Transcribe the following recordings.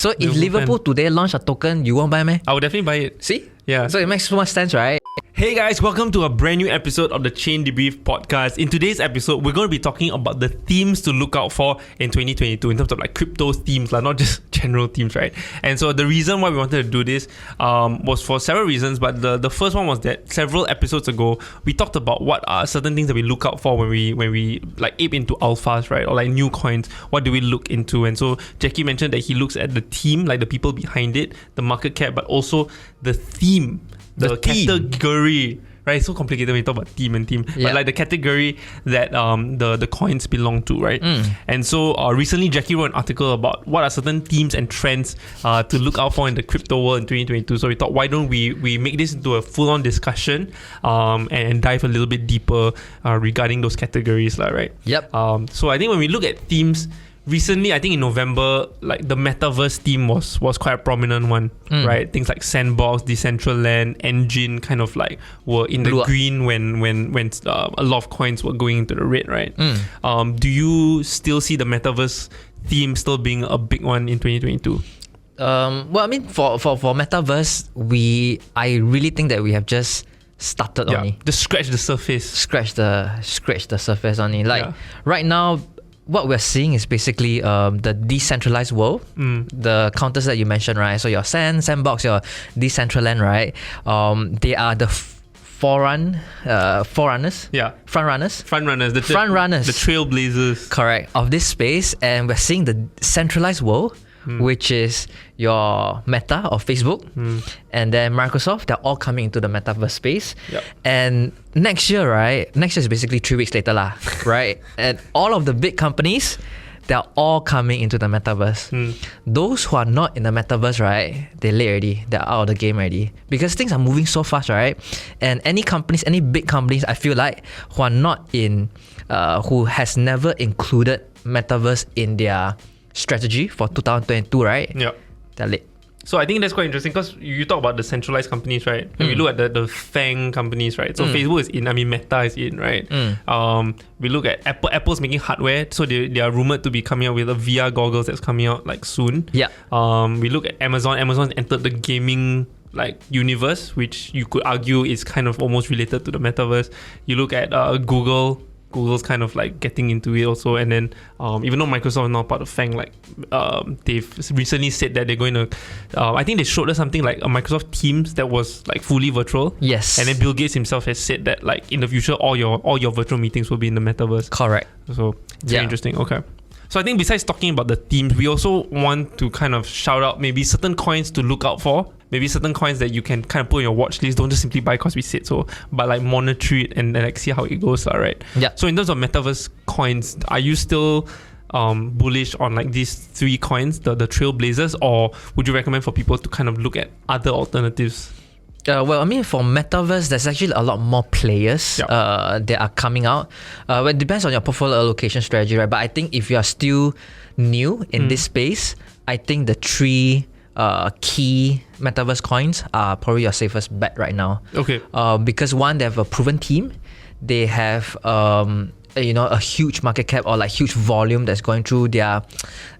So if Liverpool today launch a token, you won't buy me? I would definitely buy it. See? Yeah. So it makes so much sense, right? Hey guys, welcome to a brand new episode of the Chain Debrief podcast. In today's episode, we're going to be talking about the themes to look out for in 2022 in terms of like crypto themes, like not just general themes, right? And so the reason why we wanted to do this was for several reasons, but the first one was that several episodes ago, we talked about what are certain things that we look out for when we like ape into alphas, right? Or like new coins, what do we look into? And so Jackie mentioned that he looks at the team, like the people behind it, the market cap, but also the theme. The category, right? It's so complicated when you talk about team, but like the category that the coins belong to, right? And so recently Jackie wrote an article about what are certain themes and trends to look out for in the crypto world in 2022. So we thought, why don't we make this into a full-on discussion and dive a little bit deeper regarding those categories, right? Yep. So I think when we look at themes, recently, I think in November, like the metaverse theme was quite a prominent one, right? Things like Sandbox, Decentraland, Engine kind of like were in the green when a lot of coins were going into the red, right? Do you still see the metaverse theme still being a big one in 2022? Well, I mean, for metaverse, I really think that we have just started only. Just scratch the surface. Scratch the surface only. Like right now, what we're seeing is basically the decentralized world, the counters that you mentioned, right? So your Sandbox, your Decentraland, right? They are the forerunners. Yeah. Frontrunners. The trailblazers. Correct. Of this space, and we're seeing the centralized world, which is your Meta or Facebook, and then Microsoft. They're all coming into the metaverse space. Yep. And next year, right? Next year is basically 3 weeks later, right? And all of the big companies, they're all coming into the metaverse. Those who are not in the metaverse, right? They're late already. They're out of the game already because things are moving so fast, right? And any big companies, I feel like, who are not in, who has never included metaverse in their strategy for 2022, right? Yeah. They're late. So I think that's quite interesting because you talk about the centralized companies, right? When we look at the FANG companies, right? So Facebook is in, Meta is in, right? We look at Apple. Apple's making hardware, so they are rumored to be coming out with a VR goggles that's coming out like soon. Yeah. We look at Amazon. Amazon entered the gaming like universe, which you could argue is kind of almost related to the metaverse. You look at Google. Google's kind of like getting into it also, and then even though Microsoft is not part of FANG, like they've recently said that they're going to I think they showed us something like a Microsoft Teams that was like fully virtual. Yes. And then Bill Gates himself has said that like in the future all your virtual meetings will be in the metaverse. Correct. So it's very interesting. Okay. So I think besides talking about the themes, we also want to kind of shout out maybe certain coins to look out for. Maybe certain coins that you can kind of put on your watch list. Don't just simply buy because we said so, but like monitor it and like see how it goes, right? Yeah. So in terms of metaverse coins, are you still bullish on like these three coins, the trailblazers, or would you recommend for people to kind of look at other alternatives? Well, I mean, for metaverse, there's actually a lot more players that are coming out. Well, it depends on your portfolio allocation strategy, right? But I think if you are still new in this space, I think the three key metaverse coins are probably your safest bet right now. Okay. Because one, they have a proven team. They have a huge market cap or like huge volume that's going through their.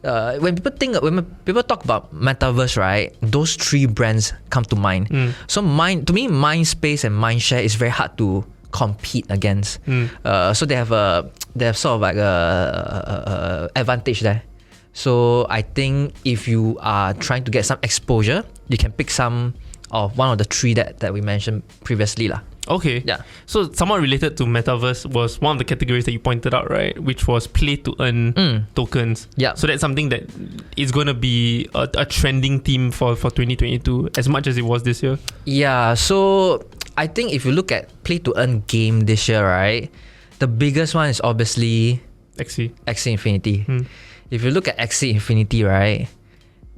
When people talk about metaverse, right? Those three brands come to mind. So to me, Mindspace and Mindshare is very hard to compete against. So they have sort of like a advantage there. So I think if you are trying to get some exposure, you can pick some of one of the three that we mentioned previously, lah. Okay. Yeah. So somewhat related to metaverse was one of the categories that you pointed out, right? Which was play to earn tokens. Yeah. So that's something that is going to be a trending theme for 2022 as much as it was this year. Yeah. So I think if you look at play to earn game this year, right, the biggest one is obviously Axie Infinity. If you look at Axie Infinity, right,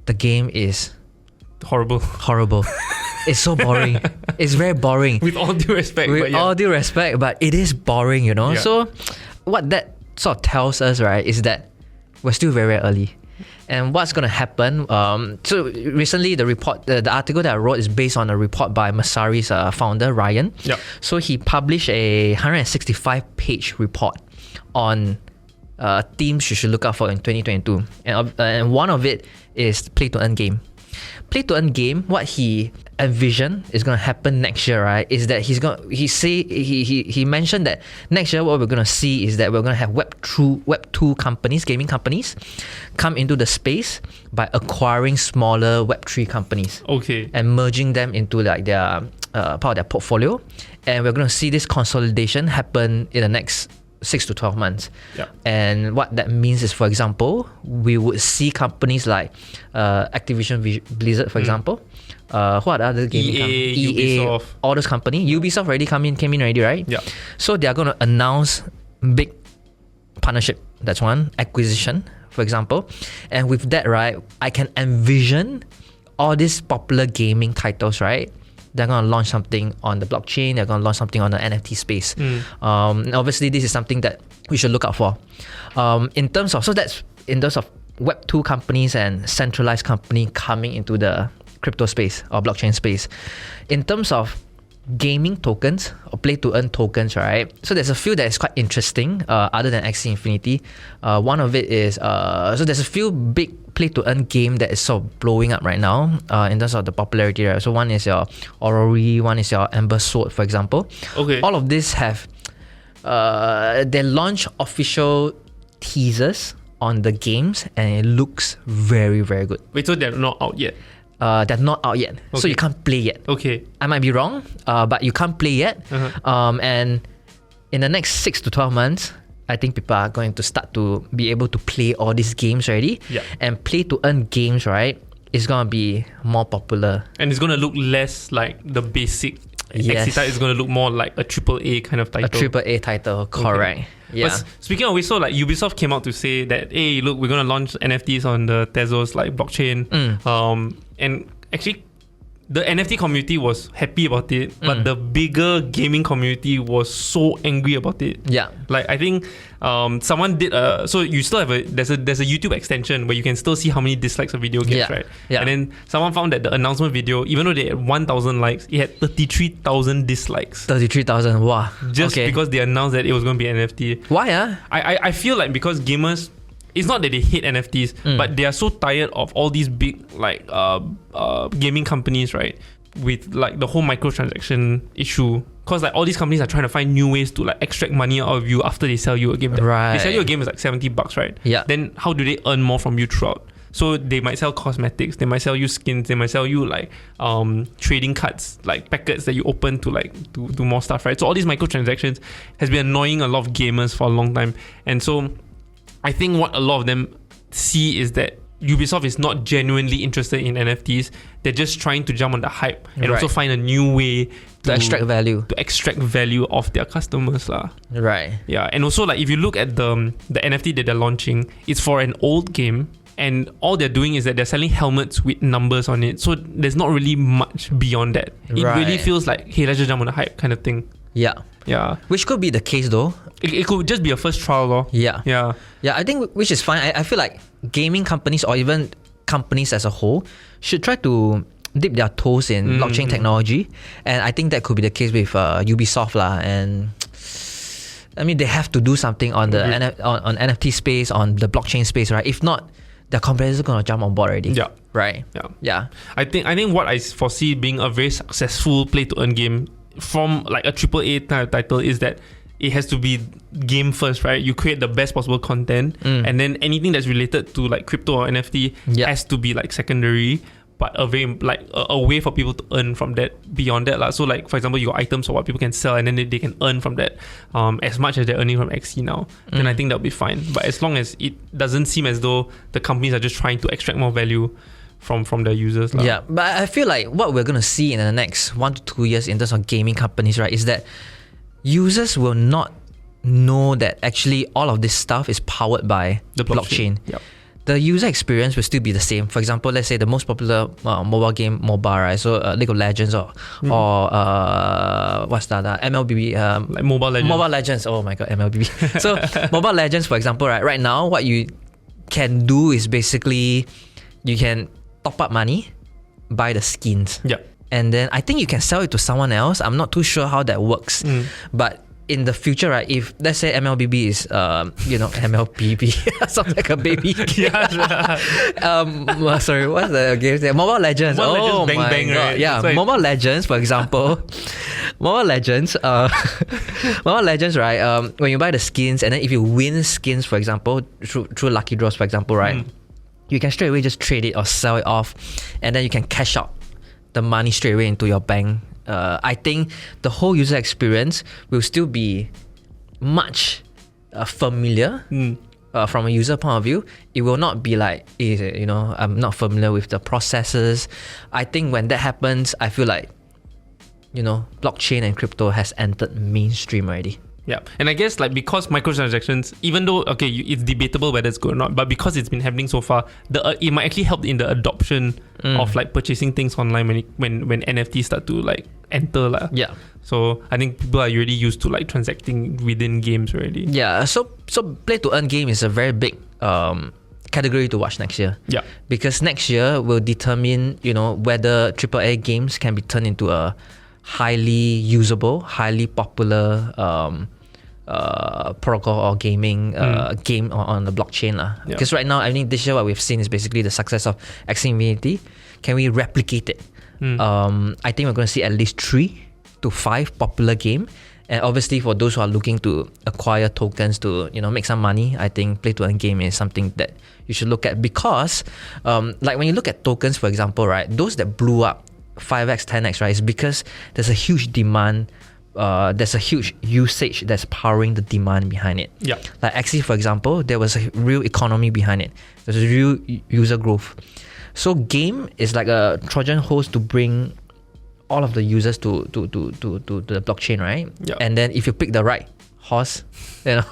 the game is horrible. It's so boring. It's very boring. With all due respect. All due respect, but it is boring, you know. Yeah. So what that sort of tells us, right, is that we're still very, very early. And what's going to happen? So recently, the article that I wrote is based on a report by Masari's founder, Ryan. Yep. So he published a 165-page report on themes you should look out for in 2022. And one of it is play to earn game. Play to earn game, what he envisioned is going to happen next year, right, is that he mentioned that next year what we're going to see is that we're going to have Web 2 companies, gaming companies, come into the space by acquiring smaller Web 3 companies. Okay. And merging them into like their part of their portfolio. And we're going to see this consolidation happen in the next 6 to 12 months. Yeah. And what that means is, for example, we would see companies like Activision Blizzard, for example. Who are the other gaming companies? EA, Ubisoft. All those companies. Ubisoft already came in already, right? Yeah. So they are going to announce big partnership. That's one. Acquisition, for example. And with that, right, I can envision all these popular gaming titles, right? They're going to launch something on the blockchain. They're going to launch something on the NFT space. Obviously, this is something that we should look out for. That's in terms of Web 2 companies and centralized company coming into the crypto space or blockchain space. In terms of gaming tokens or play to earn tokens, right? So there's a few that is quite interesting other than Axie Infinity. One of it is, so there's a few big play to earn game that is sort of blowing up right now in terms of the popularity, right? So one is your Orrery, one is your Ember Sword, for example. Okay. All of this have, they launch official teasers on the games and it looks very, very good. Wait, so they're not out yet? They're not out yet, so Okay. you can't play yet. Okay. I might be wrong, but you can't play yet. And in the next 6 to 12 months, I think people are going to start to be able to play all these games already. Yeah. And play to earn games, right, is going to be more popular. And it's going to look less like the basic Yes. Axie title. It's going to look more like a AAA kind of title. A AAA title, correct. Okay. Yeah. But speaking of which, so like Ubisoft came out to say that, hey, look, we're going to launch NFTs on the Tezos like blockchain. And actually, the NFT community was happy about it, but the bigger gaming community was so angry about it. Yeah. Like I think someone did so you still have there's a YouTube extension where you can still see how many dislikes a video gets, Yeah. right? Yeah. And then someone found that the announcement video, even though they had 1,000 likes, it had 33,000 dislikes. 33,000, wow. Just okay. because they announced that it was going to be NFT. Why? I feel like because gamers, it's not that they hate NFTs, but they are so tired of all these big like gaming companies, right? With like the whole microtransaction issue, because like all these companies are trying to find new ways to like extract money out of you after they sell you a game. Right. They sell you a game is like $70, right? Yeah. Then how do they earn more from you throughout? So they might sell cosmetics, they might sell you skins, they might sell you like trading cards, like packets that you open to like do more stuff, right? So all these microtransactions has been annoying a lot of gamers for a long time, and so I think what a lot of them see is that Ubisoft is not genuinely interested in NFTs. They're just trying to jump on the hype and Right. also find a new way To extract value. to extract value of their customers lah. Right. Yeah, and also like if you look at the NFT that they're launching, it's for an old game, and all they're doing is that they're selling helmets with numbers on it. So there's not really much beyond that. It really Right. feels like, hey, let's just jump on the hype kind of thing. Yeah. Yeah, Which could be the case though. it could just be a first trial, lor. Yeah. Yeah. Yeah, I think which is fine. I feel like gaming companies or even companies as a whole should try to dip their toes in blockchain technology, and I think that could be the case with Ubisoft lah. And I mean, they have to do something on the on NFT space, on the blockchain space, right? If not, their competitors are gonna jump on board already. Yeah. Right. Yeah. Yeah. I think what I foresee being a very successful play to earn game from like a AAA type of title is that it has to be game first, right? You create the best possible content, and then anything that's related to like crypto or NFT has to be like secondary, but a way for people to earn from that beyond that lah. So like for example, you got items or what people can sell, and then they can earn from that as much as they're earning from Axie now. Then I think that'll be fine. But as long as it doesn't seem as though the companies are just trying to extract more value from their users lah. Yeah, but I feel like what we're gonna see in the next 1 to 2 years in terms of gaming companies, right, is that users will not know that actually all of this stuff is powered by The blockchain. Yep. The user experience will still be the same. For example, let's say the most popular mobile game, MOBA, right? So League of Legends or what's that? MLBB. Like Mobile Legends. Mobile Legends. Oh my god, MLBB. So Mobile Legends, for example, right now, what you can do is basically you can top up money, buy the skins. Yeah. And then I think you can sell it to someone else. I'm not too sure how that works. But in the future, right? If let's say MLBB is, MLBB sounds like a baby. Sorry, what's the game there? Mobile Legends. Mobile Legends, bang, my bang, God. right? Yeah, That's why- Mobile Legends, for example. Mobile Legends. Mobile Legends, right? When you buy the skins, and then if you win skins, for example, through lucky draws, for example, right? You can straight away just trade it or sell it off, and then you can cash out the money straight away into your bank. I think the whole user experience will still be much familiar from a user point of view. It will not be like, I'm not familiar with the processes. I think when that happens, I feel like, blockchain and crypto has entered mainstream already. Yeah, and I guess like because microtransactions, even though it's debatable whether it's good or not, but because it's been happening so far, it might actually help in the adoption of like purchasing things online when NFTs start to like enter lah. Yeah. So I think people are already used to like transacting within games already. Yeah. So play to earn game is a very big category to watch next year. Yeah. Because next year will determine whether AAA games can be turned into a highly usable, highly popular protocol or gaming game on the blockchain lah. Yeah. Because right now, I think this year what we've seen is basically the success of Axie Infinity. Can we replicate it? I think we're going to see at least 3 to 5 popular game. And obviously, for those who are looking to acquire tokens to make some money, I think play to earn game is something that you should look at, because like when you look at tokens, for example, right, those that blew up 5x, 10x, right, is because there's a huge demand. There's a huge usage that's powering the demand behind it. Yeah. Like Axie, for example, there was a real economy behind it. There's a real user growth. So game is like a Trojan horse to bring all of the users to the blockchain, right? Yeah. And then if you pick the right horse,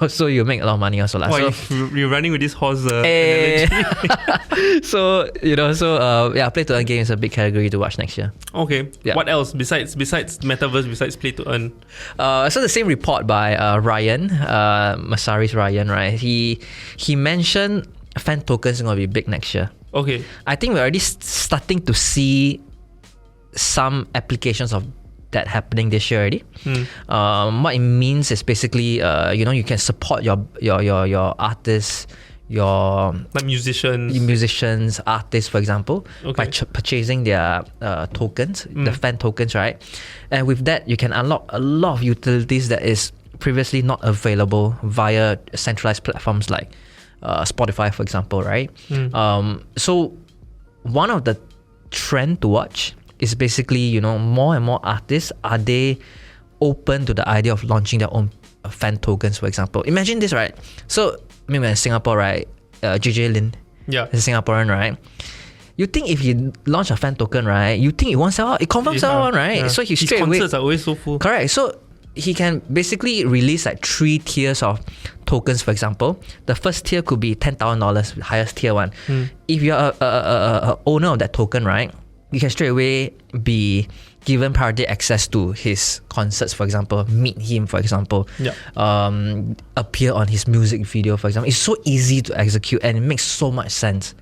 so you make a lot of money also. Wow, you're running with this horse Eh. analogy. So play to earn game is a big category to watch next year. Okay. Yeah. What else besides metaverse, besides play to earn? So the same report by Ryan, Masari's Ryan, right? He mentioned fan tokens are going to be big next year. Okay. I think we're already starting to see some applications of that happening this year already. What it means is basically, you can support your artists, your Like musicians, artists, for example, Okay. by purchasing their tokens, the fan tokens, right? And with that, you can unlock a lot of utilities that is previously not available via centralized platforms like Spotify, for example, right? So one of the trend to watch is basically, more and more artists, are they open to the idea of launching their own fan tokens, for example? Imagine this, right? So, maybe in Singapore, right, JJ Lin Yeah. is a Singaporean, right? You think if you launch a fan token, right, you think it won't sell out? It confirms sell out, right? Yeah. So he His straight away... concerts are always so full. Correct. So he can basically release like 3 tiers of tokens, for example. The first tier could be $10,000, highest tier one. If you're a owner of that token, right, you can straight away be given priority access to his concerts, for example, meet him, for example, appear on his music video, for example. It's so easy to execute and it makes so much sense,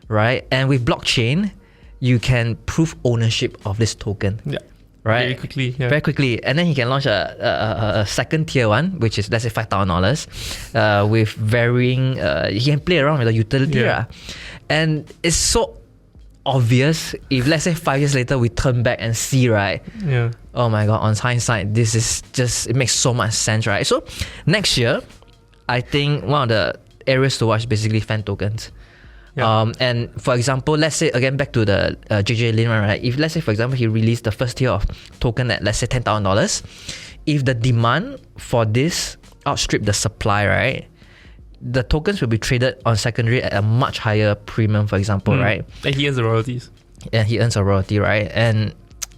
right? And with blockchain, you can prove ownership of this token. Yeah. Right? Very quickly. Yeah. Very quickly. And then he can launch a second tier one, which is, let's say, $5,000 with varying, he can play around with the utility. Yeah. And it's so obvious if, let's say, 5 years later, we turn back and see, right? Yeah. Oh my God, on hindsight, this is just, it makes so much sense, right? So next year, I think one of the areas to watch is basically fan tokens. Yeah. And for example, let's say again back to the JJ Lin one, right? If let's say for example he released the first tier of token at, let's say, $10,000, if the demand for this outstrip the supply, right, the tokens will be traded on secondary at a much higher premium, for example, right? And he earns the royalties. And he earns a royalty, right? And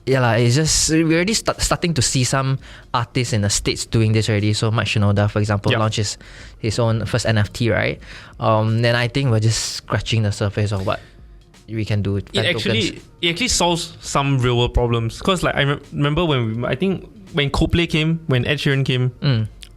yeah, it's just we're already starting to see some artists in the States doing this already. So Mike Shinoda, for example, launches his own first NFT, right? Then I think we're just scratching the surface of what we can do with fan tokens. It actually solves some real world problems. Because like I remember when Coldplay came, when Ed Sheeran came,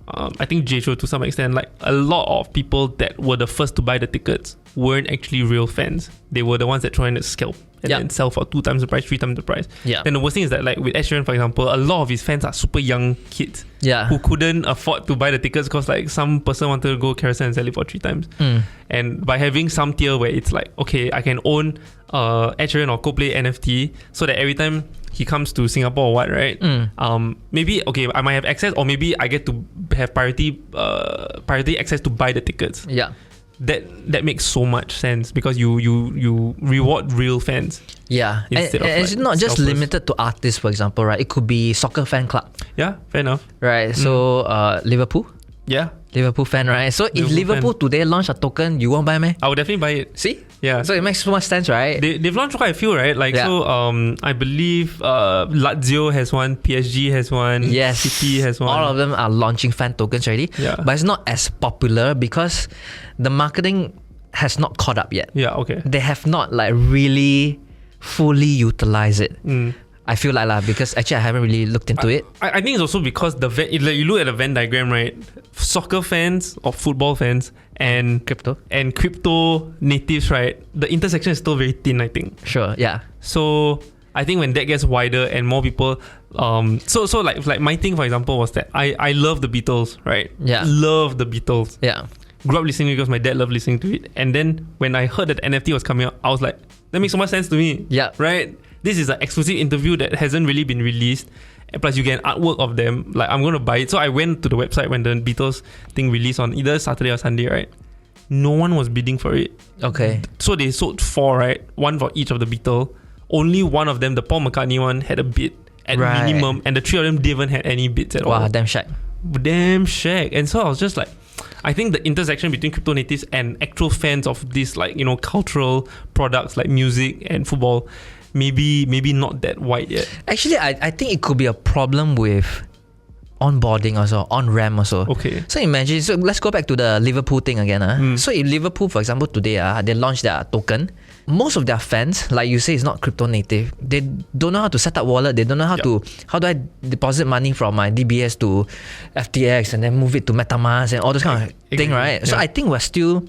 I think J-Cho to some extent, like a lot of people that were the first to buy the tickets weren't actually real fans. They were the ones that trying to scalp and then sell for 2 times the price, 3 times the price. Yeah. Then the worst thing is that, like with Ed Sheeran, for example, a lot of his fans are super young kids who couldn't afford to buy the tickets because like some person wanted to go carousel and sell it for 3 times. And by having some tier where it's like, okay, I can own Ed Sheeran or Coldplay NFT, so that every time he comes to Singapore or what, right? Maybe I might have access, or maybe I get to have priority access to buy the tickets. Yeah. That makes so much sense because you reward real fans. Yeah, and it's not just limited to artists, for example, right? It could be soccer fan club. Yeah, fair enough. Right. So Liverpool. Yeah. Liverpool fan, right? So if Liverpool today launch a token, you won't buy, man? I would definitely buy it. See? Yeah. So it makes so much sense, right? They've launched quite a few, right? Like so, I believe Lazio has one, PSG has one, yes, City has one. All of them are launching fan tokens already. Yeah. But it's not as popular because the marketing has not caught up yet. Yeah. Okay. They have not like really fully utilized it. I feel like because actually I haven't really looked into it. I think it's also because you look at the Venn diagram, right? Soccer fans or football fans and crypto natives, right? The intersection is still very thin, I think. Sure, yeah. So I think when that gets wider and more people, so like my thing, for example, was that I love the Beatles, right? Yeah. Love the Beatles. Yeah. Grew up listening because my dad loved listening to it. And then when I heard that NFT was coming out, I was like, that makes so much sense to me. Yeah. Right? This is an exclusive interview that hasn't really been released. And plus, you get an artwork of them. Like, I'm going to buy it. So I went to the website when the Beatles thing released on either Saturday or Sunday, right? No one was bidding for it. Okay. So they sold 4, right? 1 for each of the Beatles. Only one of them, the Paul McCartney one, had a bid at minimum. And the 3 of them didn't even have any bids at all. Wow, damn shag. Damn shag. And so I was just like, I think the intersection between crypto natives and actual fans of these, like, you know, cultural products like music and football, maybe not that wide yet. Actually, I think it could be a problem with onboarding also, on-ramp also. Okay. So imagine, so let's go back to the Liverpool thing again. So if Liverpool, for example, today they launch their token, most of their fans, like you say, is not crypto native. They don't know how to set up wallet. They don't know how do I deposit money from my DBS to FTX and then move it to MetaMask and all those kind of thing, right? Yeah. So I think we're still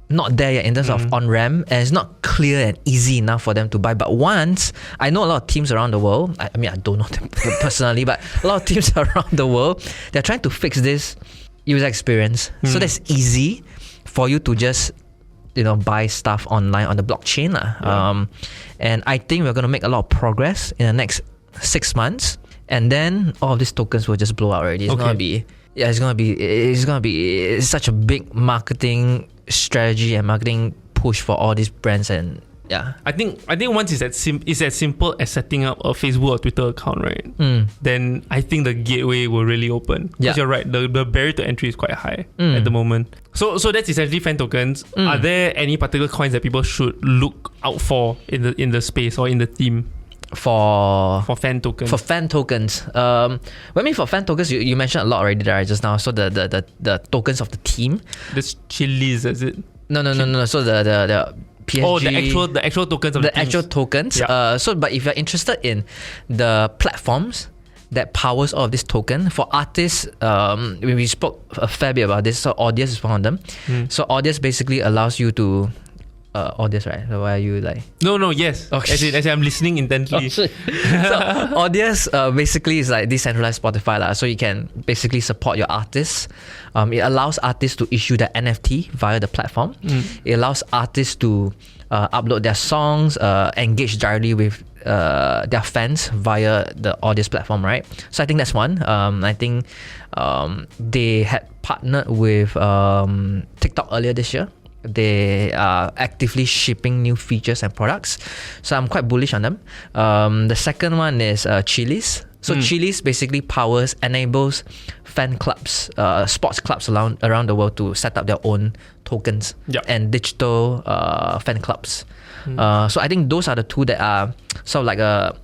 not there yet in terms of on-ramp, and it's not clear and easy enough for them to buy. But once, I know a lot of teams around the world, I mean, I don't know them personally, but a lot of teams around the world, they're trying to fix this user experience so that's easy for you to just, you know, buy stuff online on the blockchain. And I think we're going to make a lot of progress in the next 6 months, and then all of these tokens will just blow out already. It's going to be such a big marketing strategy and marketing push for all these brands. And I think once it's as simple as setting up a Facebook or Twitter account, right? Then I think the gateway will really open. Because you're right, the barrier to entry is quite high at the moment. So that's essentially fan tokens. Are there any particular coins that people should look out for in the space or in the theme? For fan tokens. For fan tokens. For fan tokens, you mentioned a lot already, right, just now. So the tokens of the team. This Chiliz, is it? No. So the PSG. Oh, the actual tokens of the teams. actual tokens. Yeah. But if you're interested in the platforms that powers all of this token, for artists, we spoke a fair bit about this. So Audius is one of them. So Audius basically allows you to Audius, right? So why are you like? No, yes. Okay. As I'm listening intently. So Audius basically is like decentralized Spotify lah. So you can basically support your artists. It allows artists to issue their NFT via the platform. It allows artists to upload their songs, engage directly with their fans via the Audius platform, right? So I think that's one. I think they had partnered with TikTok earlier this year. They are actively shipping new features and products, so I'm quite bullish on them. The second one is Chiliz. So Chiliz basically enables fan clubs, sports clubs around the world to set up their own tokens and digital fan clubs. So I think those are the two that are sort of like a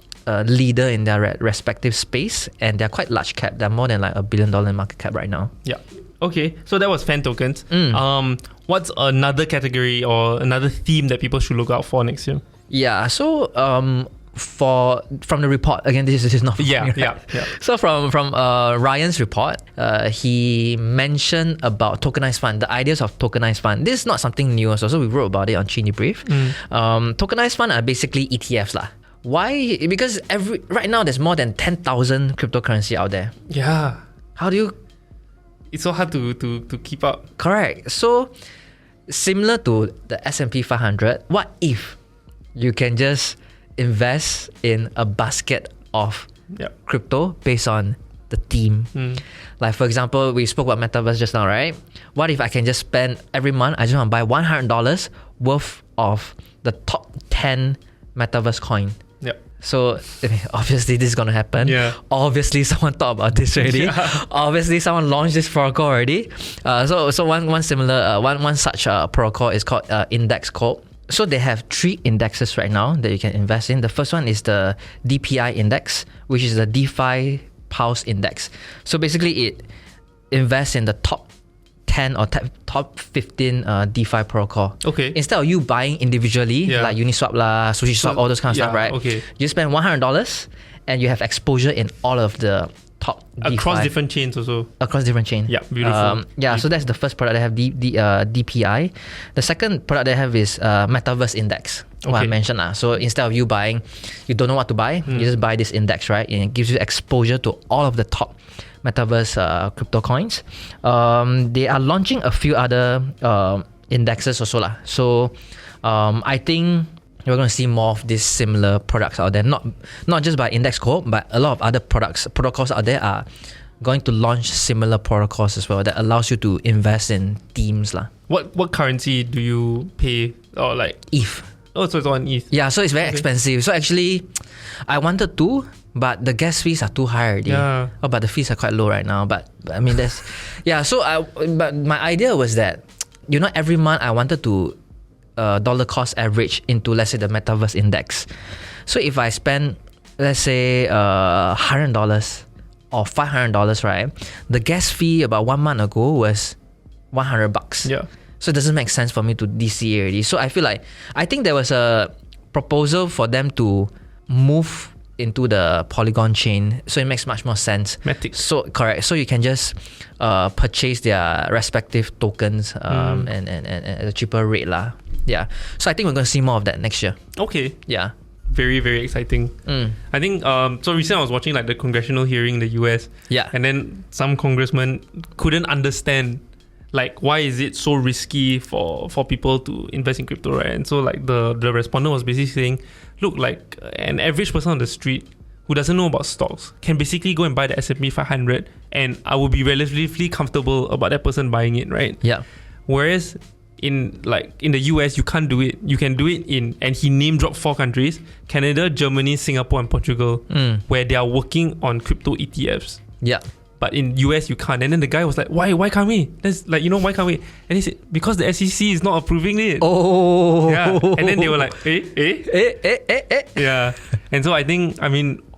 leader in their respective space, and they're quite large cap. They're more than like $1 billion market cap right now. Yeah. Okay, so that was fan tokens. What's another category or another theme that people should look out for next year? Yeah, so from the report, again, this is not from me, right? Yeah. So from Ryan's report, he mentioned about tokenized fund, the ideas of tokenized fund. This is not something new also, so we wrote about it on Chain Debrief. Tokenized fund are basically ETFs lah. Why? Because right now there's more than 10,000 cryptocurrency out there. Yeah. How do you... It's so hard to keep up. Correct. So similar to the S&P 500, what if you can just invest in a basket of crypto based on the theme? Like for example, we spoke about metaverse just now, right? What if I can just spend every month, I just want to buy $100 worth of the top 10 metaverse coin? So obviously this is going to happen. Obviously someone thought about this already. Obviously someone launched this protocol already. So one similar one such protocol is called Index Corp. So they have 3 indexes right now that you can invest in. The first one is the DPI index, which is the DeFi Pulse Index. So basically it invests in the top 10 or top 15 DeFi protocol. Okay. Instead of you buying individually, like Uniswap lah, SushiSwap, all those kind of stuff, right? Okay. You spend $100 and you have exposure in all of the top across DeFi. different chains also. Across different chains. Yeah, beautiful. So that's the first product they have, DPI. The second product they have is Metaverse Index. What I mentioned. So instead of you buying, you don't know what to buy, you just buy this index, right? And it gives you exposure to all of the top metaverse crypto coins. They are launching a few other indexes also lah. So I think we're going to see more of these similar products out there. Not just by Index Corp, but a lot of other protocols out there are going to launch similar protocols as well that allows you to invest in themes lah. What currency do you pay, or like ETH? Oh, so it's on ETH. Yeah, so it's very expensive. So actually, I wanted to, but the gas fees are too high already. Yeah. Oh, but the fees are quite low right now. But I mean, that's... Yeah, so but my idea was that, every month I wanted to dollar cost average into, let's say, the Metaverse Index. So if I spend, let's say, $100 or $500, right? The gas fee about 1 month ago was $100. Yeah. So it doesn't make sense for me to DC already. So I think there was a proposal for them to move into the Polygon chain. So it makes much more sense. Matic. So correct. So you can just purchase their respective tokens and at a cheaper rate lah. Yeah. So I think we're going to see more of that next year. Okay. Yeah. Very, very exciting. I think so recently I was watching like the congressional hearing in the US. Yeah. And then some congressmen couldn't understand like why is it so risky for people to invest in crypto, right? And so like the respondent was basically saying, look, like an average person on the street who doesn't know about stocks can basically go and buy the S&P 500 and I will be relatively comfortable about that person buying it, right? Yeah. Whereas in the US, you can't do it. You can do it and he name dropped 4 countries: Canada, Germany, Singapore, and Portugal, where they are working on crypto ETFs. Yeah. But in US, you can't. And then the guy was like, why can't we? That's like, why can't we? And he said, because the SEC is not approving it. Oh. Yeah. And then they were like, Yeah. And so I think,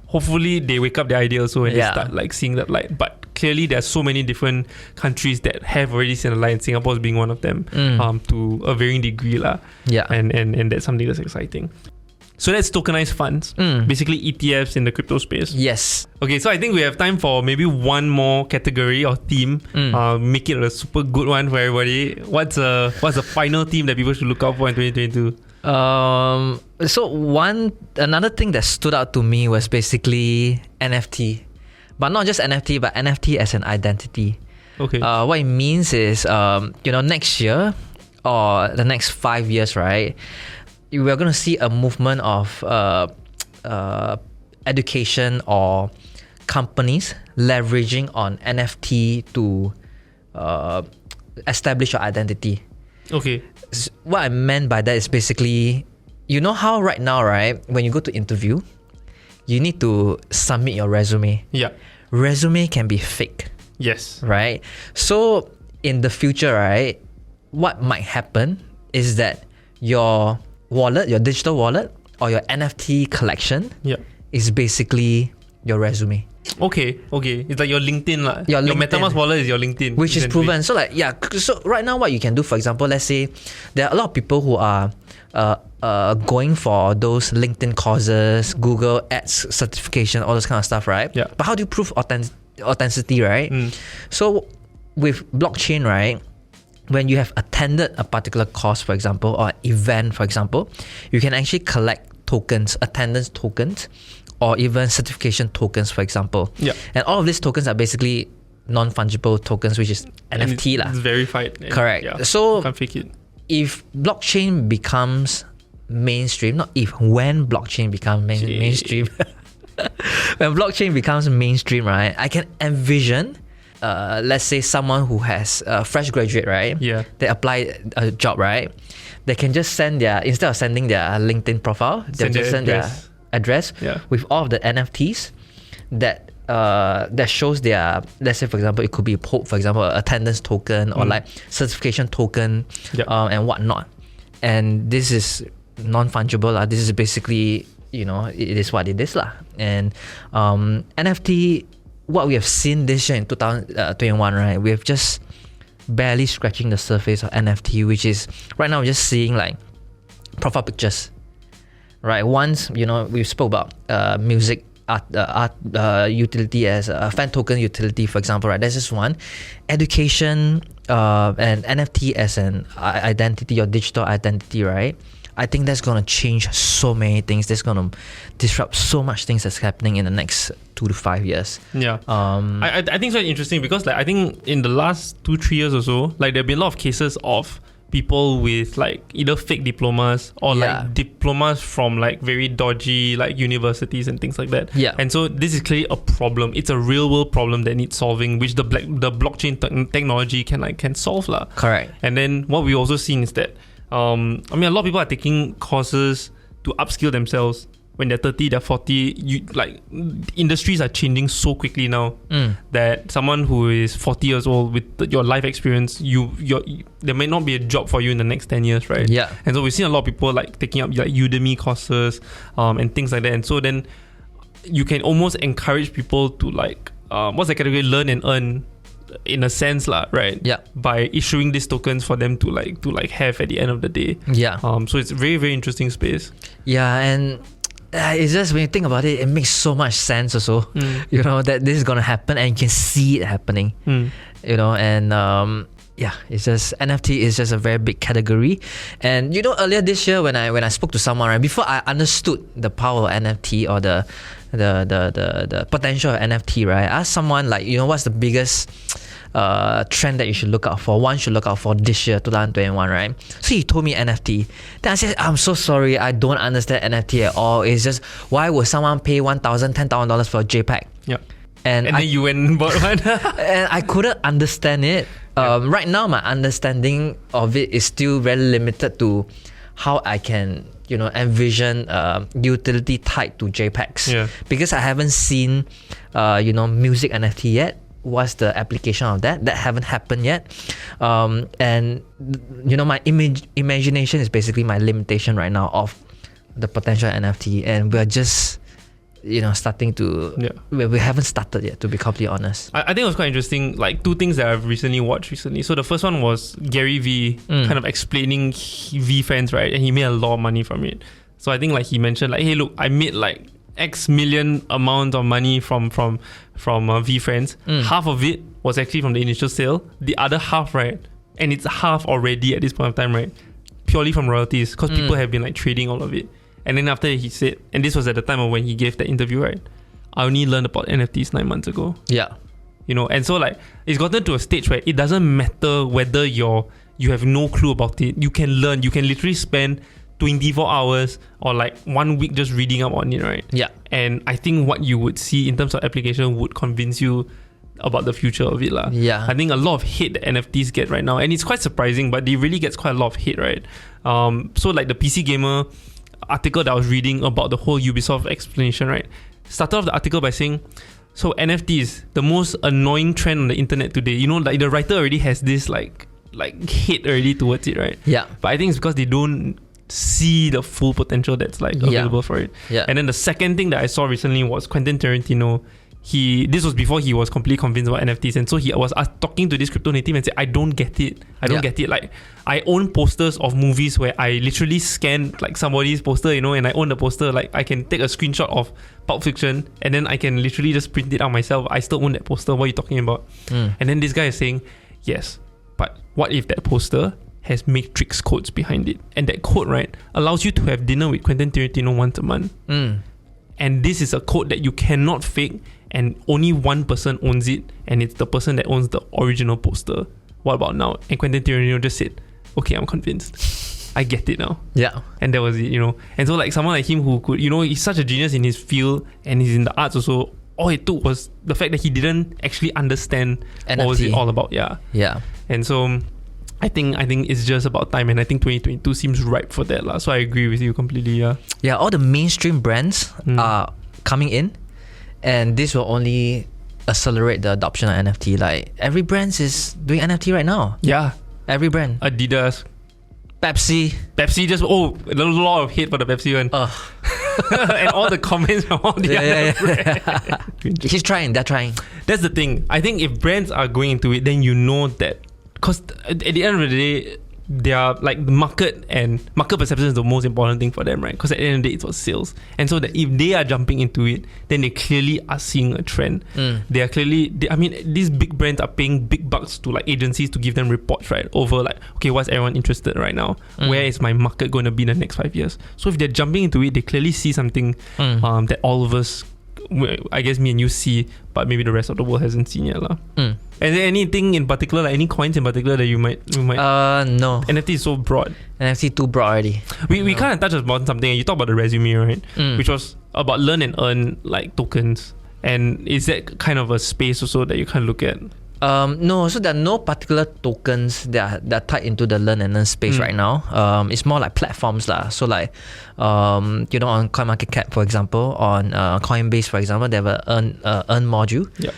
hopefully they wake up the idea also and they start like seeing that light. But clearly there are so many different countries that have already seen the light, and Singapore is being one of them, to a varying degree lah. Yeah. And that's something that's exciting. So that's tokenized funds, basically ETFs in the crypto space. Yes. Okay, so I think we have time for maybe one more category or theme. Make it a super good one for everybody. What's the final theme that people should look out for in 2022? So another thing that stood out to me was basically NFT, but not just NFT, but NFT as an identity. Okay. What it means is, next year or the next 5 years, right? We're going to see a movement of education or companies leveraging on NFT to establish your identity. Okay. What I meant by that is basically, how right now, right, when you go to interview, you need to submit your resume. Yeah. Resume can be fake. Yes. Right? So in the future, right, what might happen is that your wallet, your digital wallet, or your NFT collection is basically your resume. Okay. It's like your LinkedIn lah. Your MetaMask wallet is your LinkedIn, which is proven. So so right now what you can do, for example, let's say there are a lot of people who are going for those LinkedIn courses, Google Ads certification, all this kind of stuff, right? Yeah. But how do you prove authenticity, right? So with blockchain, right, when you have attended a particular course, for example, or event, for example, you can actually collect tokens, attendance tokens, or even certification tokens, for example. Yeah. And all of these tokens are basically non-fungible tokens, which is NFT lah. It's verified. Correct. Yeah. So Can't fake it. if blockchain becomes mainstream, not if, when blockchain becomes mainstream, when blockchain becomes mainstream, right, I can envision, let's say someone who has a fresh graduate, right? Yeah. They apply a job, right? They can just send instead of sending their LinkedIn profile, they'll just send their address with all of the NFTs that shows their, let's say for example, it could be for example, attendance token or like certification token and whatnot. And this is non-fungible. This is basically, it is what it is lah. And NFT, what we have seen this year in 2021, right? We have just barely scratching the surface of NFT, which is right now we're just seeing like profile pictures, right? Once we spoke about music art utility as a fan token utility, for example, right? That's just one. Education and NFT as an identity or digital identity, right? I think that's going to change so many things. That's going to disrupt so much things that's happening in the next 2 to 5 years. Yeah. I think it's very interesting because like I think in the last 2-3 years or so, like there have been a lot of cases of people with like either fake diplomas or like diplomas from like very dodgy like universities and things like that. Yeah. And so this is clearly a problem. It's a real world problem that needs solving, which the blockchain technology can solve lah. Correct. And then what we also seen is that a lot of people are taking courses to upskill themselves when they're 30, they're 40. Industries are changing so quickly now that someone who is 40 years old with your life experience, there may not be a job for you in the next 10 years, right? Yeah. And so we've seen a lot of people like taking up like Udemy courses and things like that. And so then you can almost encourage people to like, what's the category? Learn and earn. In a sense lah, right? Yeah. By issuing these tokens for them to have at the end of the day. Yeah. So it's a very, very interesting space. Yeah, and it's just when you think about it, it makes so much sense also. That this is gonna happen and you can see it happening. And it's just NFT is just a very big category. And earlier this year when I spoke to someone, right, before I understood the power of NFT or the potential of NFT, right, I asked someone like, what's the biggest trend that you should look out for? One should look out for this year, 2021, right? So he told me NFT. Then I said, I'm so sorry, I don't understand NFT at all. It's just, why would someone pay $1,000, $10,000 for a JPEG? Yeah. And then you went and bought one. And I couldn't understand it. Right now, my understanding of it is still very limited to how I can, envision utility tied to JPEGs. Yeah. Because I haven't seen, music NFT yet. What's the application of that? That haven't happened yet. And my imagination is basically my limitation right now of the potential NFT, and we're just starting to we haven't started yet, to be completely honest. I think it was quite interesting, like two things that I've watched recently. So the first one was Gary Vee kind of explaining VeeFriends, right? And he made a lot of money from it. So I think like he mentioned like, hey look, I made like X million amount of money from VeeFriends. Half of it was actually from the initial sale. The other half, right, and it's half already at this point of time, right, purely from royalties, because people have been like trading all of it. And then after he said, and this was at the time of when he gave that interview, right, I only learned about NFTs 9 months ago. Yeah. And so like it's gotten to a stage where it doesn't matter whether you have no clue about it. You can learn. You can literally spend 24 hours or like 1 week just reading up on it, right? Yeah. And I think what you would see in terms of application would convince you about the future of it lah. Yeah. I think a lot of hate that NFTs get right now, and it's quite surprising, but it really gets quite a lot of hate, right? So like the PC Gamer article that I was reading about the whole Ubisoft explanation, right, started off the article by saying, so NFT is the most annoying trend on the internet today. Like the writer already has this like hate already towards it, right? Yeah. But I think it's because they don't see the full potential that's like available for it. Yeah. And then the second thing that I saw recently was Quentin Tarantino. this was before he was completely convinced about NFTs, and so he was talking to this crypto native and said, I don't get it. Like, I own posters of movies where I literally scan like somebody's poster, and I own the poster. Like, I can take a screenshot of Pulp Fiction and then I can literally just print it out myself. I still own that poster. What are you talking about? And then this guy is saying, yes, but what if that poster has matrix codes behind it, and that code, right, allows you to have dinner with Quentin Tarantino once a month, and this is a code that you cannot fake, and only one person owns it, and it's the person that owns the original poster. What about now? And Quentin Tarantino just said, okay, I'm convinced. I get it now. Yeah. And that was it, And so like someone like him who could, he's such a genius in his field and he's in the arts also. All it took was the fact that he didn't actually understand NFT. what was it all about. Yeah. Yeah. And so I think it's just about time, and I think 2022 seems ripe for that lah. So I agree with you completely. Yeah. Yeah. All the mainstream brands are coming in, and this will only accelerate the adoption of NFT. Like every brand is doing NFT right now. Yeah. Every brand. Adidas, Pepsi just a lot of hate for the Pepsi one. And all the comments from all the other brands. He's trying. They're trying. That's the thing. I think if brands are going into it, then you know that, because at the end of the day, they are like market perception is the most important thing for them, right? Because at the end of the day, it's about sales. And so that if they are jumping into it, then they clearly are seeing a trend. They are clearly, these big brands are paying big bucks to like agencies to give them reports, right? Over like, okay, what's everyone interested right now? Where is my market going to be in the next 5 years? So if they're jumping into it, they clearly see something that all of us, I guess me and you see, but maybe the rest of the world hasn't seen yet lah. Is there anything in particular, like any coins in particular that you might? No. NFT is so broad. NFT too broad already. We kind of touched upon something, and you talked about the resume, right? Which was about learn and earn like tokens. And is that kind of a space also that you kind of look at? No, so there are no particular tokens that are tied into the learn and earn space right now. It's more like platforms lah. So like, on CoinMarketCap, for example, on Coinbase, for example, they have a earn module. Yeah.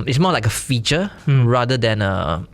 It's more like a feature rather than a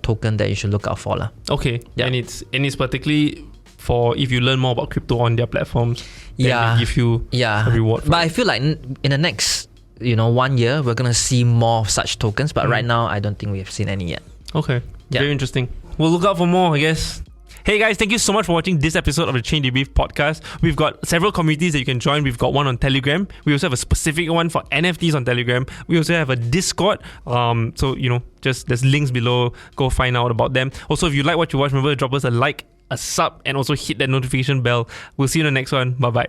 token that you should look out for lah. Okay. Yeah. And it's particularly for if you learn more about crypto on their platforms, then they give you a reward. But I feel like in the next 1 year, we're going to see more of such tokens. But right now, I don't think we have seen any yet. Okay. Yeah. Very interesting. We'll look out for more, I guess. Hey guys, thank you so much for watching this episode of the Chain Debrief podcast. We've got several communities that you can join. We've got one on Telegram. We also have a specific one for NFTs on Telegram. We also have a Discord. So, just there's links below. Go find out about them. Also, if you like what you watch, remember to drop us a like, a sub, and also hit that notification bell. We'll see you in the next one. Bye-bye.